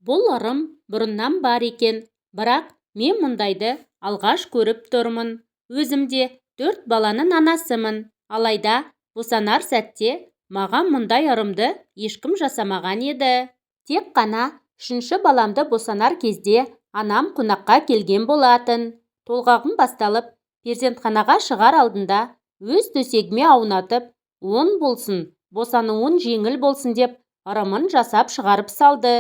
Бұл ырым бұрыннан бар екен, бірақ мен мұндайды алғаш көріп тұрмын. Өзімде 4 баланың анасымын. Алайда босанар сәтте маған мұндай ырымды ешкім жасамаған еді. Тек қана 3-ші баламды босанар кезде анам қонаққа келген болатын. Толғағым басталып, перзентханаға шығар алдында өз төсегіме аунатып, «Он болсын, босануын жеңіл болсын» деп ырымын жасап шығарып салды.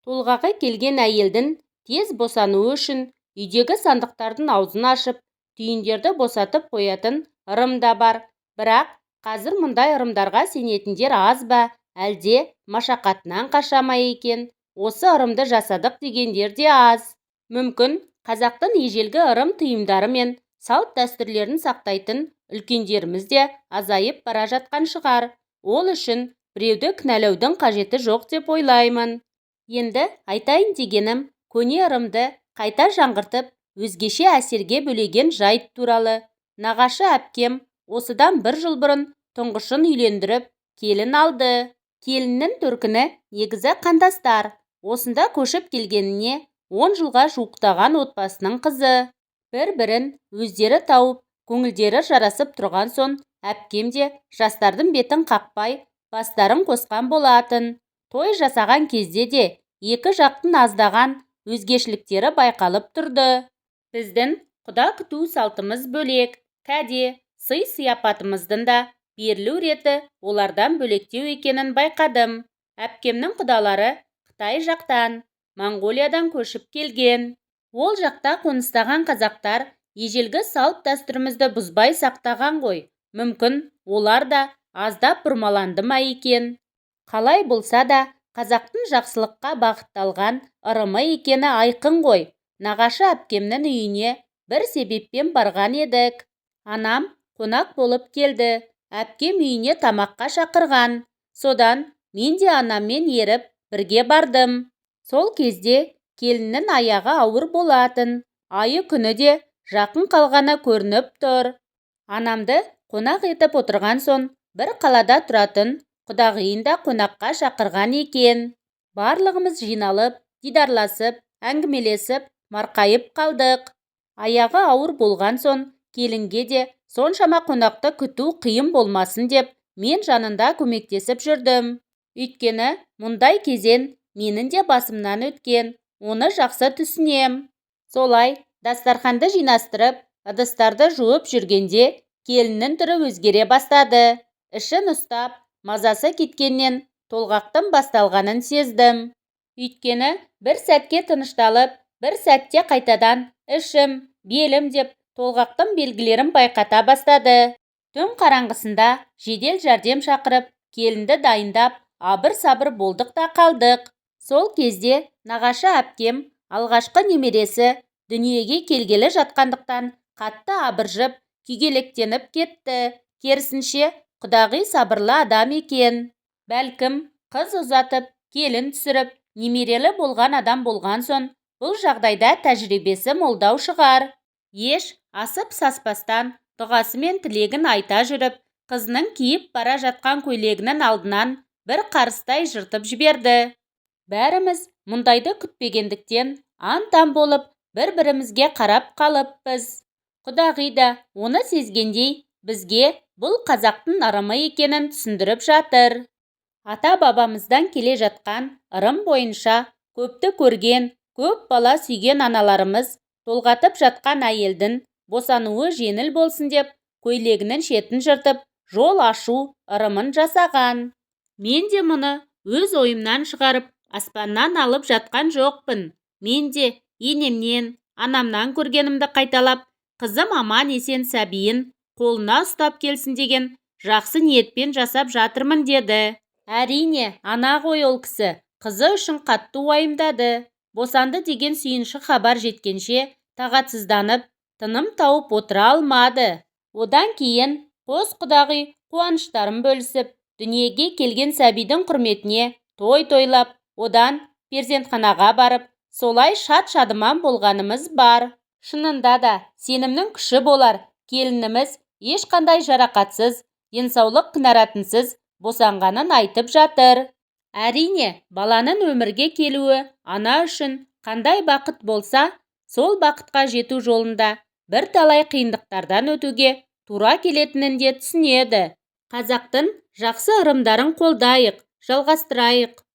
Толғағы келген әйелдің тез босануы үшін үйдегі сандықтардың аузын ашып, түйіндерді босатып қоятын ырым да бар. Бірақ қазір мұндай ырымдарға сенетіндер аз ба, әлде машақатынан қаша ма екен? Осы ырымды жасадық дегендер де аз. Мүмкін қазақтың ежелгі ырым тыйымдары мен салт дәстүрлерін сақтайтын үлкендеріміз де азайып бара жатқан шығар. Ол үшін біреуді кінәлаудың қажеті жоқ деп ойлаймын. Енді айтайын дегенім, көне ырымды қайта жаңғыртып, өзгеше әсерге бөлеген жайт туралы. Нағашы әпкем осыдан 1 жыл бұрын тұңғышын үйлендіріп, келін алды. Келіннің төркіні негізі қандастар. Осында көшіп келгеніне 10 жылға жуықтаған отбасының қызы. Бір-бірін өздері тауып, көңілдері жарасып тұрған соң, әпкем де жастардың бетін қақпай, бастарын қосқан болатын. Той жасаған кезде де екі жақтың аздаған өзгешіліктері байқалып тұрды. Біздің құда күту салтымыз бөлек, кәде, сый-сияпатымыздың да берілу реті олардан бөлектеу екенін байқадым. Әпкемнің құдалары Қытай жақтан, Монғолиядан көшіп келген. Ол жақта қоныстаған қазақтар ежелгі салт дәстүрімізді бұзбай сақтаған ғой. Мүмкін олар да аздап бұрмаланды ма екен? Қалай болса да, қазақтың жақсылыққа бағытталған ырымы екені айқын ғой. Нағашы әпкемнің үйіне бір себеппен барған едік. Анам қонақ болып келді. Әпкем үйіне тамаққа шақырған. Содан мен де анаммен еріп бірге бардым. Сол кезде келіннің аяғы ауыр болатын. Айы күні де жақын қалғаны көрініп тұр. Анамды қонақ етіп отырған соң, бір қалада тұратын құдағиын да қонаққа шақырған екен. Барлығымыз жиналып, дидарласып, әңгімелесіп, марқайып қалдық. Аяғы ауыр болған соң, келінге де соншама қонақты күту қиын болмасын деп, мен жанында көмектесіп жүрдім. Өйткені мұндай кезең менің де басымнан өткен, оны жақсы түсінем. Солай дастарханды жинастырып, ыдыстарды жуып жүргенде келіннің түрі өзгере бастады. Ішін ұстап, мазасы кеткеннен толғақтың басталғанын сездім. Өйткені бір сәтке тынышталып, бір сәтте қайтадан ішім, белім деп толғақтың белгілерін байқата бастады. Түн қараңғысында жедел жәрдем шақырып, келінді дайындап, абыр-сабыр болдық та қалдық. Сол кезде нағашы әпкем алғашқы немересі дүниеге келгелі жатқандықтан қатты абыржып, күйгелектеніп кетті. Керісінше, құдағи сабырлы адам екен. Бәлкім, қыз ұзатып, келін түсіріп, немерелі болған адам болған соң, бұл жағдайда тәжірибесі молдау шығар. Еш асып-саспастан, дұғасы мен тілегін айта жүріп, қызының киіп бара жатқан көйлегінің алдынан бір қарыстай жыртып жіберді. Бәріміз мұндайды күтпегендіктен аң-таң болып, бір-бірімізге қарап қалыппыз. Құдағи да оны сезгендей, бізге бұл қазақтың ырымы екенін түсіндіріп жатыр. Ата-бабамыздан келе жатқан ырым бойынша көпті көрген, көп бала сүйген аналарымыз толғатып жатқан әйелдің босануы жеңіл болсын деп, көйлегінің шетін жыртып, жол ашу ырымын жасаған. Мен де мұны өз ойымнан шығарып, аспаннан алып жатқан жоқпын. Мен де енемнен, анамнан көргенімді қайталап, қызым аман есен сәбиін қолына ұстап келсін деген жақсы ниетпен жасап жатырмын деді. Әрине, ана ғой ол кісі, қызы үшін қатты уайымдады. Босанды деген сүйінші хабар жеткенше тағатсызданып, тыным тауып отыра алмады. Одан кейін қос құдағи қуаныштарын бөлісіп, дүниеге келген сәбидің құрметіне той тойлап, одан перзентханаға барып, солай шат-шадыман болғанымыз бар. Шынында да сенімнің күші болар. Келініміз ешқандай жарақатсыз, денсаулық кінәратынсыз босанғанын айтып жатыр. Әрине, баланың өмірге келуі ана үшін қандай бақыт болса, сол бақытқа жету жолында бірталай қиындықтардан өтуге тура келетінін де түсінеді. Қазақтың жақсы ырымдарын қолдайық, жалғастырайық.